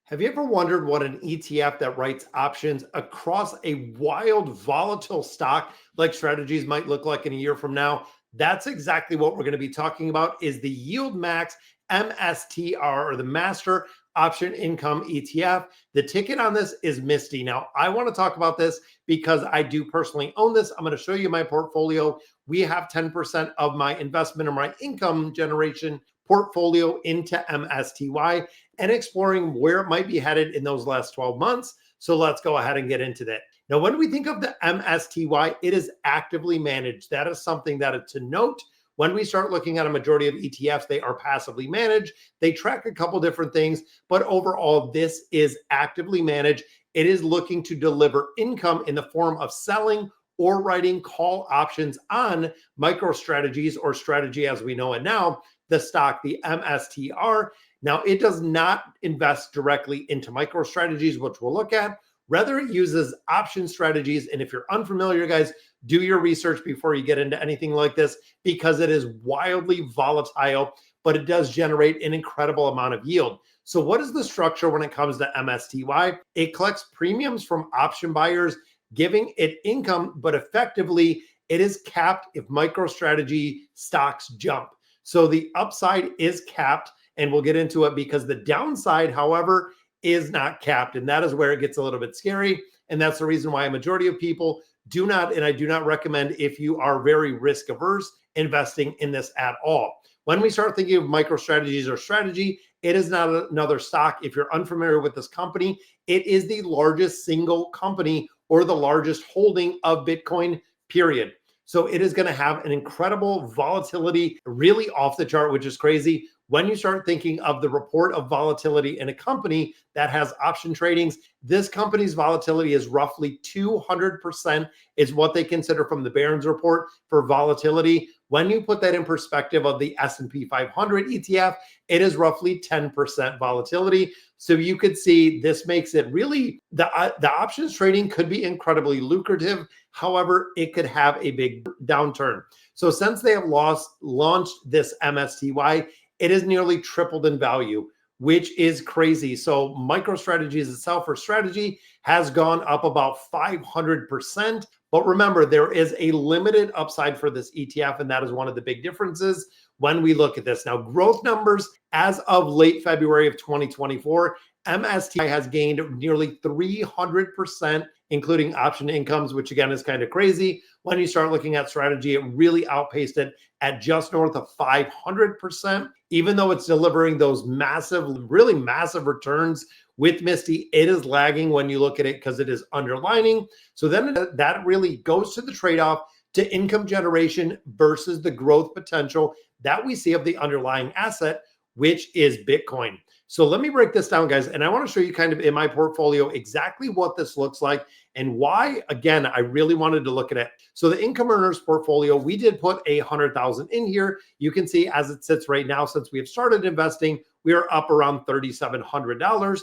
Have you ever wondered what an ETF that writes options across a wild, volatile stock like strategies might look like in a year from now? That's exactly what we're going to be talking about is the YieldMax MSTR, or the Master Option Income ETF. The ticket on this is MSTY. Now, I want to talk about this because I do personally own this. I'm going to show you my portfolio. We have 10% of my investment or my income generation portfolio into MSTY and exploring where it might be headed in those last 12 months. So let's go ahead and get into that. Now, when we think of the MSTY, it is actively managed. That is something that is to note. When we start looking at a majority of ETFs, they are passively managed. They track a couple different things, but overall, this is actively managed. It is looking to deliver income in the form of selling or writing call options on MicroStrategies, or strategy as we know it now, the stock, the MSTR. Now, it does not invest directly into MicroStrategies, which we'll look at. Rather, it uses option strategies. And if you're unfamiliar, guys, do your research before you get into anything like this, because it is wildly volatile, but it does generate an incredible amount of yield. So what is the structure when it comes to MSTY? It collects premiums from option buyers, giving it income, but effectively it is capped if MicroStrategy stocks jump. So the upside is capped, and we'll get into it because the downside, however, is not capped. And that is where it gets a little bit scary. And that's the reason why a majority of people do not, and I do not recommend if you are very risk averse, investing in this at all. When we start thinking of MicroStrategies or strategy, it is not another stock. If you're unfamiliar with this company, it is the largest single company or the largest holding of Bitcoin, period. So it is going to have an incredible volatility, really off the chart, which is crazy. When you start thinking of the report of volatility in a company that has option tradings, this company's volatility is roughly 200% is what they consider from the Barron's report for volatility. When you put that in perspective of the S&P 500 ETF, it is roughly 10% volatility. So you could see this makes it really, the options trading could be incredibly lucrative. However, it could have a big downturn. So since they have launched this MSTY, it has nearly tripled in value, which is crazy. So MicroStrategies itself, or strategy, has gone up about 500%. But remember, there is a limited upside for this ETF, and that is one of the big differences when we look at this. Now, growth numbers as of late February of 2024, MSTI has gained nearly 300%, including option incomes, which again is kind of crazy. When you start looking at strategy, it really outpaced it at just north of 500%. Even though it's delivering those massive, really massive returns with MSTY, it is lagging when you look at it because it is underlining. So then that really goes to the trade-off to income generation versus the growth potential that we see of the underlying asset, which is Bitcoin. So let me break this down, guys. And I want to show you kind of in my portfolio exactly what this looks like and why, again, I really wanted to look at it. So the income earners portfolio, we did put 100,000 in here. You can see as it sits right now, since we have started investing, we are up around $3,700,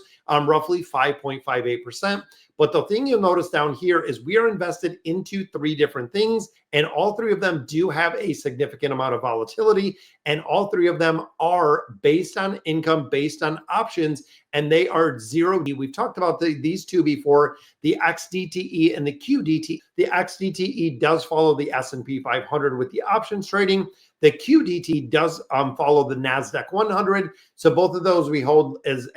roughly 5.58%. But the thing you'll notice down here is we are invested into 3 different things, and all 3 of them do have a significant amount of volatility, and all 3 of them are based on income, based on options, and they are zero. We've talked about these 2 before, the XDTE and the QDT. The XDTE does follow the S&P 500 with the options trading. The QDT does follow the NASDAQ 100. So both of those we hold as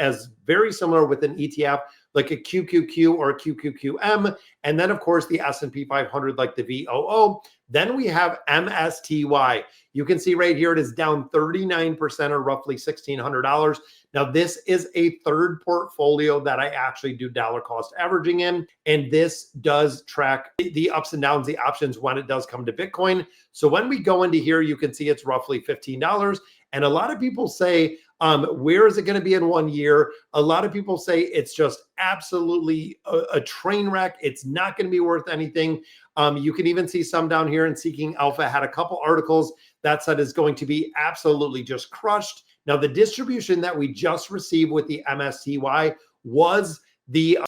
very similar with an ETF, like a QQQ or a QQQM. And then, of course, the S&P 500, like the VOO. Then we have MSTY. You can see right here, it is down 39%, or roughly $1,600. Now, this is a third portfolio that I actually do dollar cost averaging in. And this does track the ups and downs, the options when it does come to Bitcoin. So when we go into here, you can see it's roughly $15. And a lot of people say, where is it going to be in 1 year? A lot of people say it's just absolutely a train wreck. It's not going to be worth anything. You can even see some down here in Seeking Alpha had a couple articles that said it's going to be absolutely just crushed. Now, the distribution that we just received with the MSTY was the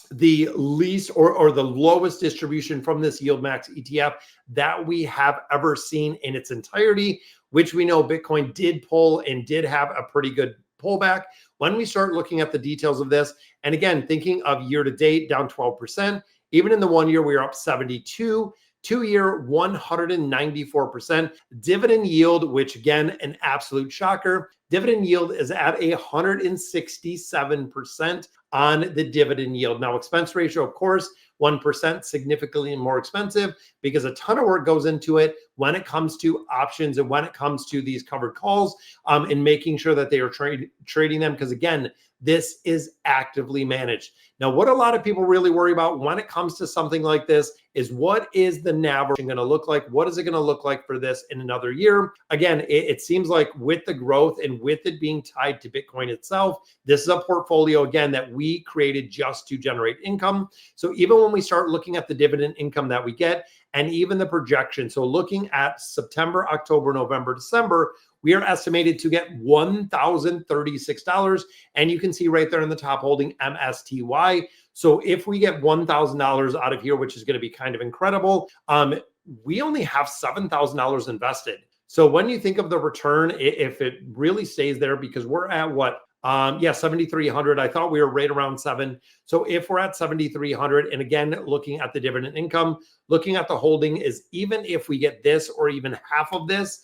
least or the lowest distribution from this YieldMax ETF that we have ever seen in its entirety, which we know Bitcoin did pull and did have a pretty good pullback. when we start looking at the details of this, and again, thinking of year to date down 12%, even in the 1 year, we are up 72, 2 year 194%. Dividend yield, which again, an absolute shocker. Dividend yield is at 167% on the dividend yield. Now, expense ratio, of course, 1%, significantly more expensive because a ton of work goes into it when it comes to options and when it comes to these covered calls, and making sure that they are trading them. Because again, this is actively managed. Now, what a lot of people really worry about when it comes to something like this is what is the NAV going to look like? What is it going to look like for this in another year? Again, it seems like with the growth and with it being tied to Bitcoin itself, this is a portfolio, again, that we created just to generate income. So even when we start looking at the dividend income that we get and even the projection, so looking at September, October, November, December, we are estimated to get $1,036. And you can see right there in the top holding MSTY. So if we get $1,000 out of here, which is going to be kind of incredible, we only have $7,000 invested. So when you think of the return, if it really stays there, because we're at what? 7,300. I thought we were right around 7. So if we're at 7,300, and again, looking at the dividend income, looking at the holding is even if we get this or even half of this,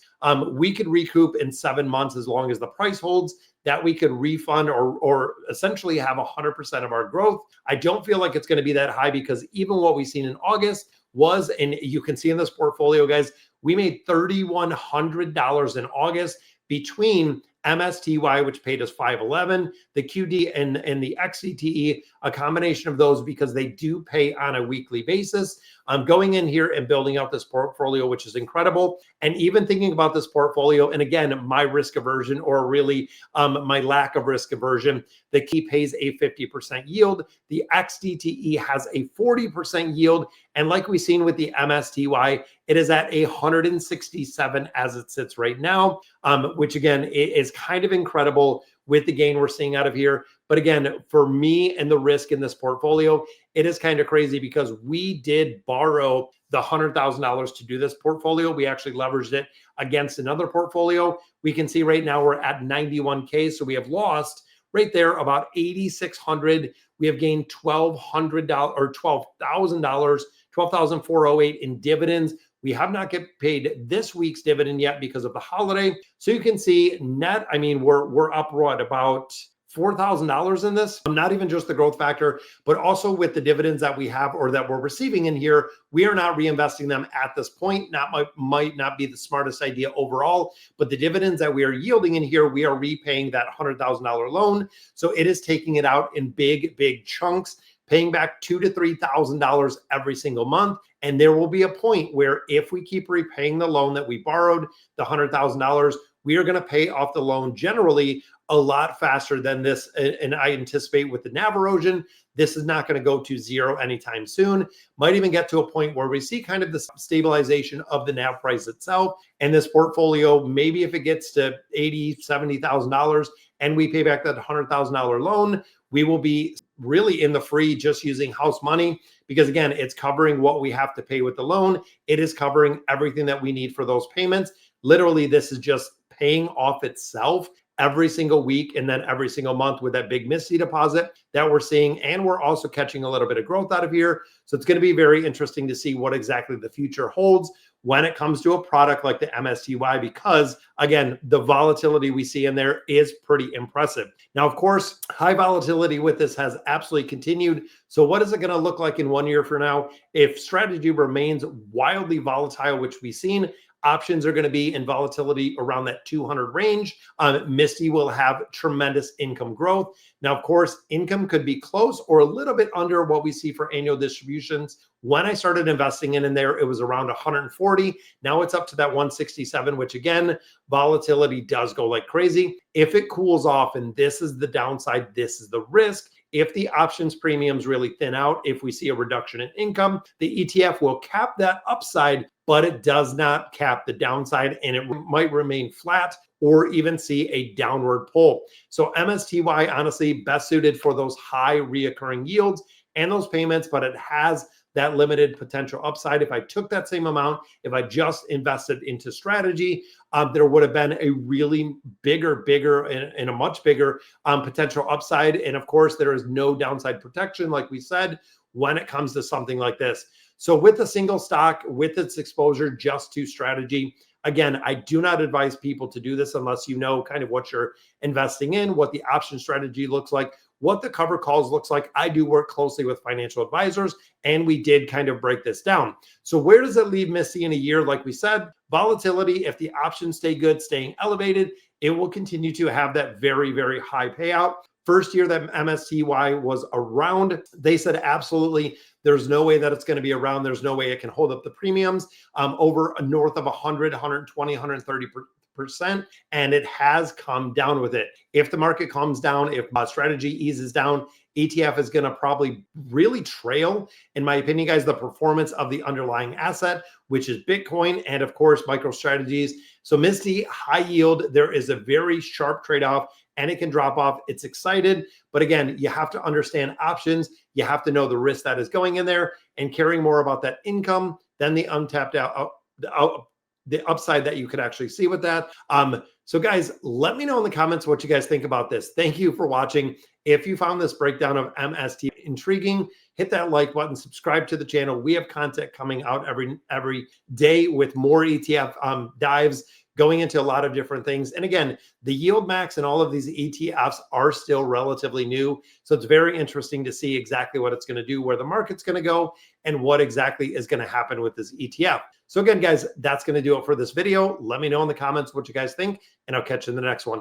we could recoup in 7 months as long as the price holds, that we could refund or essentially have 100% of our growth. I don't feel like it's going to be that high because even what we've seen in August was, and you can see in this portfolio, guys, we made $3,100 in August between MSTY, which paid us $511, the QD and the XCTE, a combination of those because they do pay on a weekly basis. I'm going in here and building out this portfolio, which is incredible. And even thinking about this portfolio, and again, my risk aversion, or really my lack of risk aversion, the key pays a 50% yield. The XDTE has a 40% yield. And like we've seen with the MSTY, it is at 167 as it sits right now, which again is kind of incredible with the gain we're seeing out of here. But again, for me and the risk in this portfolio, it is kind of crazy because we did borrow the $100,000 to do this portfolio. We actually leveraged it against another portfolio. We can see right now we're at 91K. So we have lost right there about 8,600. We have gained $1,200 or $12,000, 12,408 in dividends. We have not get paid this week's dividend yet because of the holiday. So you can see net, I mean, we're up what, about $4,000 in this. Not even just the growth factor, but also with the dividends that we have or that we're receiving in here, we are not reinvesting them at this point. Might not be the smartest idea overall, but the dividends that we are yielding in here, we are repaying that $100,000 loan. So it is taking it out in big chunks, paying back $2,000 to $3,000 every single month. And there will be a point where if we keep repaying the loan that we borrowed, the $100,000, we are going to pay off the loan generally a lot faster than this. And I anticipate with the NAV erosion, this is not going to go to zero anytime soon. Might even get to a point where we see kind of the stabilization of the NAV price itself. And this portfolio, maybe if it gets to $80,000, $70,000 and we pay back that $100,000 loan, we will be really in the free just using house money, because again, it's covering what we have to pay with the loan. It is covering everything that we need for those payments. Literally, this is just paying off itself every single week and then every single month with that big MSTY deposit that we're seeing. And we're also catching a little bit of growth out of here. So it's going to be very interesting to see what exactly the future holds when it comes to a product like the MSTY, because again, the volatility we see in there is pretty impressive. Now, of course, high volatility with this has absolutely continued. So what is it going to look like in 1 year from now? If strategy remains wildly volatile, which we've seen, options are going to be in volatility around that 200 range. MSTY will have tremendous income growth. Now, of course, income could be close or a little bit under what we see for annual distributions. When I started investing in there, it was around 140. Now it's up to that 167, which again, volatility does go like crazy. If it cools off, and this is the downside, this is the risk. If the options premiums really thin out, if we see a reduction in income, the ETF will cap that upside, but it does not cap the downside, and it might remain flat or even see a downward pull. So MSTY, honestly, best suited for those high reoccurring yields and those payments, but it has that limited potential upside. If I took that same amount, if I just invested into strategy, there would have been a really bigger and a much bigger potential upside. And of course, there is no downside protection, like we said, when it comes to something like this. So with a single stock, with its exposure just to strategy, again, I do not advise people to do this unless you know kind of what you're investing in, what the option strategy looks like, what the cover calls looks like. I do work closely with financial advisors, and we did kind of break this down. So where does it leave Misty in a year? Like we said, volatility, if the options stay good, staying elevated, it will continue to have that very high payout. First year that MSTY was around, they said absolutely there's no way that it's going to be around. There's no way it can hold up the premiums over north of 100, 120, 130%. And it has come down with it. If the market calms down, if strategy eases down, ETF is going to probably really trail, in my opinion, guys, the performance of the underlying asset, which is Bitcoin and, of course, MicroStrategies. So Misty, high yield, there is a very sharp trade-off and it can drop off. It's excited. But again, you have to understand options. You have to know the risk that is going in there and caring more about that income than the untapped the upside that you could actually see with that. So guys, let me know in the comments what you guys think about this. Thank you for watching. If you found this breakdown of MST intriguing, hit that like button, subscribe to the channel. We have content coming out every day with more ETF dives, going into a lot of different things. And again, the YieldMax and all of these ETFs are still relatively new. So it's very interesting to see exactly what it's going to do, where the market's going to go, and what exactly is going to happen with this ETF. So again, guys, that's going to do it for this video. Let me know in the comments what you guys think, and I'll catch you in the next one.